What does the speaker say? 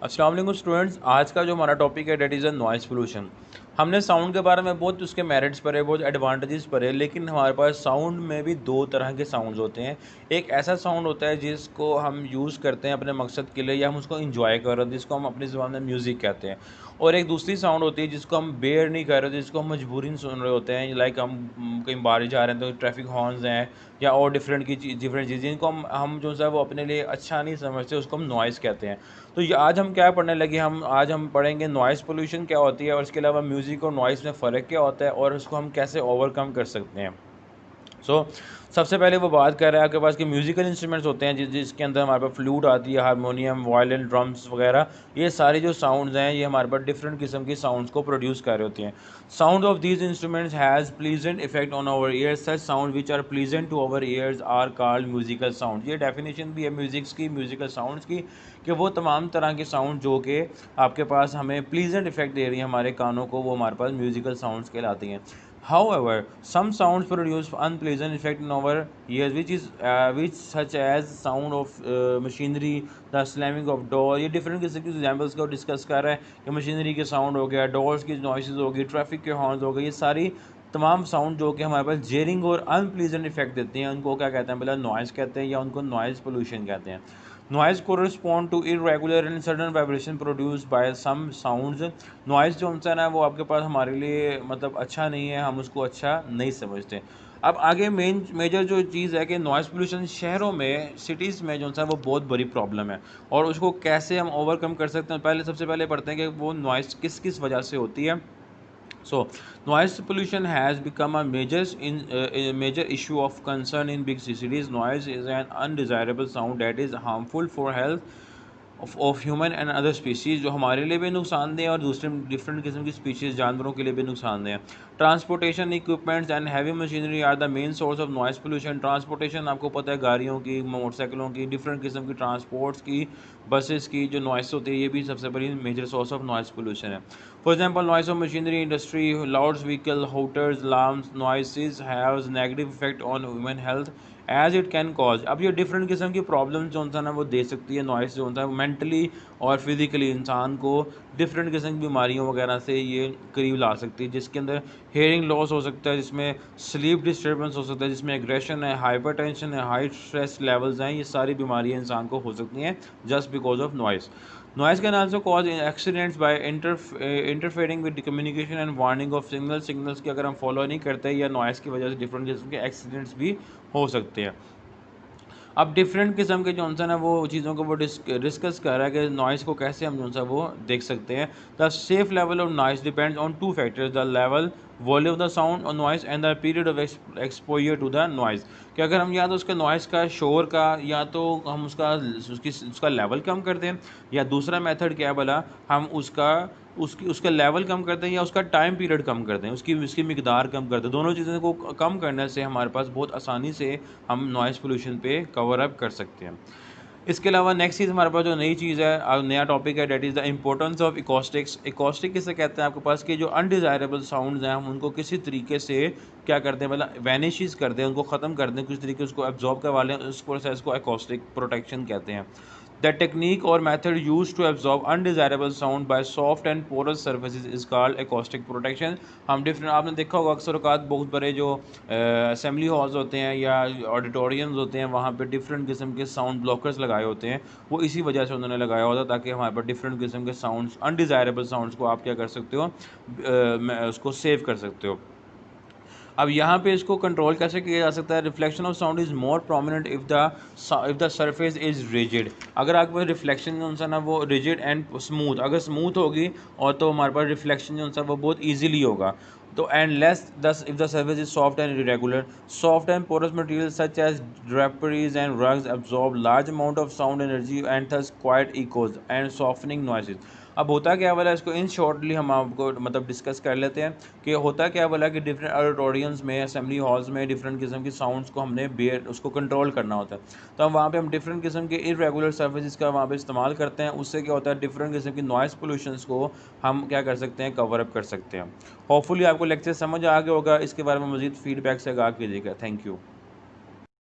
अस्सलाम वालेकुम स्टूडेंट्स। आज का जो हमारा टॉपिक है that is a noise pollution. हमने साउंड के बारे में बहुत उसके मेरिट्स पढ़े, बहुत एडवांटेजेस पढ़े, लेकिन हमारे पास साउंड में भी दो तरह के साउंड्स होते हैं। एक ऐसा साउंड होता है जिसको हम यूज़ करते हैं अपने मकसद के लिए या हम उसको इंजॉय कर रहे हैं, जिसको हम अपनी ज़ुबान में म्यूज़िक कहते हैं। और एक दूसरी साउंड होती है जिसको हम बेयर नहीं कर रहे, जिसको हम मजबूरन सुन रहे होते हैं। लाइक हम कहीं बाहर जा रहे हैं तो ट्रैफिक हॉर्न्स हैं या और डिफरेंट चीज़ें जिनको हम जो है वो अपने लिए अच्छा नहीं समझते, उसको हम नॉइज़ कहते हैं। तो ये आज हम क्या पढ़ने लगे, हम आज हम पढ़ेंगे नॉइज़ पोल्यूशन क्या होती है और इसके अलावा म्यूज़िक और नॉइज़ में फ़र्क क्या होता है और उसको हम कैसे ओवरकम कर सकते हैं। सो सबसे पहले वो बात कर रहा है आपके पास कि म्यूज़िकल इंस्ट्रूमेंट्स होते हैं जिसके अंदर हमारे पास फ्लूट आती है, हारमोनियम, वायलिन, ड्रम्स वगैरह। ये सारे जो साउंड्स हैं ये हमारे पास डिफरेंट किस्म की साउंड्स को प्रोड्यूस कर रहे होते हैं। Sound of these instruments has pleasant effect on our ears. Such sound which are pleasant to our ears are called musical sound. ये डेफिनेशन भी है म्यूजिक्स की, म्यूजिकल साउंड्स की, कि वो तमाम तरह के साउंड जो कि आपके पास हमें प्लीजेंट इफेक्ट दे रही हैं हमारे कानों को, वो हमारे पास म्यूजिकल साउंड्स कहलाती हैं। However, some sounds produce unpleasant effect in our ears, which such as sound of machinery, the slamming of door। ये different किस्म की examples को discuss कर रहा है कि मशीनरी के साउंड हो गया, डोर्स की नॉइसेस हो गई, ट्रैफिक के हॉर्न्स हो गए। ये सारी तमाम साउंड जो कि हमारे पास जेरिंग और अनप्लीजेंट इफेक्ट देते हैं, उनको क्या कहते हैं, पहले नॉइज़ कहते हैं या उनको नॉइज़ पोल्यूशन कहते हैं। Noise correspond to irregular and sudden vibration produced by some sounds। Noise जो होता है ना वो आपके पास हमारे लिए मतलब अच्छा नहीं है, हम उसको अच्छा नहीं समझते। अब आगे मेजर जो चीज़ है कि नॉइज़ पोल्यूशन शहरों में, सिटीज़ में जो है वो बहुत बड़ी प्रॉब्लम है और उसको कैसे हम ओवरकम कर सकते हैं। सबसे पहले पढ़ते हैं कि वो नॉइज़ किस किस वजह से होती है। So, noise pollution has become a major issue of concern in big cities. Noise is an undesirable sound that is harmful for health of human and other species, जो हमारे लिए भी नुकसानदेह है और दूसरे डिफरेंट किस्म की स्पीशीज़ जानवरों के लिए भी नुकसानदेह है। Transportation equipments and heavy machinery are the main source of noise pollution. Transportation आपको पता है, गाड़ियों की, मोटरसाइकिलों की, डिफरेंट किस्म की ट्रांसपोर्ट्स की, बसेस की जो नॉइस होती है, ये भी सबसे बड़ी major source of noise pollution है। For example, noise of machinery industry, loud vehicle, hooters, alarms, noises haves negative effect on human health as it can cause. अब ये डिफरेंट किस्म की प्रॉब्लम जो होता है ना वो दे सकती है। नॉइस जो होता है मेंटली और फिजिकली इंसान को डिफरेंट किस्म की बीमारियों वगैरह से ये करीब ला सकती है, जिसके अंदर हेयरिंग लॉस हो सकता है, जिसमें स्लीप डिस्टर्बेंस हो सकता है, जिसमें एग्रेशन है, हाइपरटेंशन है, हाई स्ट्रेस लेवल्स हैं। ये सारी बीमारियां इंसान को हो सकती हैं just because of noise. Noise can also cause accidents by interfering with the communication and warning of signals की अगर हम फॉलो नहीं करते या नॉइस की वजह से डिफरेंट किस्म के एक्सीडेंट्स भी हो सकते हैं। अब डिफरेंट किस्म के जो है वो चीज़ों को वो डिस्कस कर रहा है कि नॉइज़ को कैसे हम जो है वो देख सकते हैं। The safe level of noise depends on two factors, the level volume of the sound और noise and the period of exposure to the noise. कि अगर हम या तो उसके नॉइज़ का, शोर का, या तो हम उसका लेवल कम कर दें, या दूसरा मेथड क्या है भला, हम उसका लेवल कम कर दें या उसका टाइम पीरियड कम कर दें, उसकी उसकी मिकदार कम कर दें। दोनों चीज़ों को कम करने से हमारे पास बहुत आसानी से हम नॉइज़ पोल्यूशन पे कवर अप कर सकते हैं। इसके अलावा नेक्स्ट चीज़ हमारे पास जो नई चीज़ है, नया टॉपिक है, that is the importance of acoustics. Acoustic किसे कहते हैं आपके पास, कि जो अनडिज़ायरेबल साउंड्स हैं हम उनको किसी तरीके से क्या करते हैं, मतलब वैनिशेस कर दें, उनको ख़त्म कर दें, किसी तरीके उसको एब्जॉर्ब करवा लें, उस प्रोसेस को इकोस्टिक प्रोटेक्शन कहते हैं। The technique or method used to absorb undesirable sound by soft and porous surfaces is called acoustic protection। हम डिफरेंट, आपने देखा होगा अक्सर औकात बहुत बड़े जो असेंबली हॉल्स होते हैं या ऑडिटोरियम्स होते हैं, वहाँ पे डिफरेंट किस्म के साउंड ब्लॉकर्स लगाए होते हैं। वो इसी वजह से उन्होंने लगाया होता है ताकि हमारे पास डिफरेंट किस्म के साउंड्स, अनडिज़ायरेबल साउंड्स को आप क्या कर सकते हो, उसको सेव कर सकते हो। अब यहाँ पे इसको कंट्रोल कैसे किया जा सकता है। Reflection of sound is more prominent if the surface is rigid. अगर आपके पास रिफ्लेक्शन जो है ना वो रिजिड एंड स्मूथ, अगर स्मूथ होगी और तो हमारे पास रिफ्लेक्शन जो है वो बहुत ईजिली होगा। तो and less thus if the surface is soft and irregular, soft and porous material such as draperies and rugs absorb large amount of sound energy and thus quiet echoes and softening noises। अब होता क्या वाला, इसको इन shortly हम आपको मतलब discuss कर लेते हैं कि होता क्या वाला कि डिफरेंट ऑडिटोरियम्स में, असेंबली हॉल्स में डिफरेंट किस्म की साउंड्स को हमने उसको कंट्रोल करना होता है। तो हम वहाँ पे हम डिफरेंट किस्म के इरेगुलर सर्फेसिस का वहाँ पे इस्तेमाल करते हैं। उससे क्या होता है, डिफरेंट किस्म की नॉइस पोल्यूशंस को हम क्या कर सकते हैं, कवर अप कर सकते हैं। होपफुली आपको लेक्चर समझ आ गया होगा। इसके बारे में मज़ीद फीडबैक से आगाह कीजिएगा। Thank you.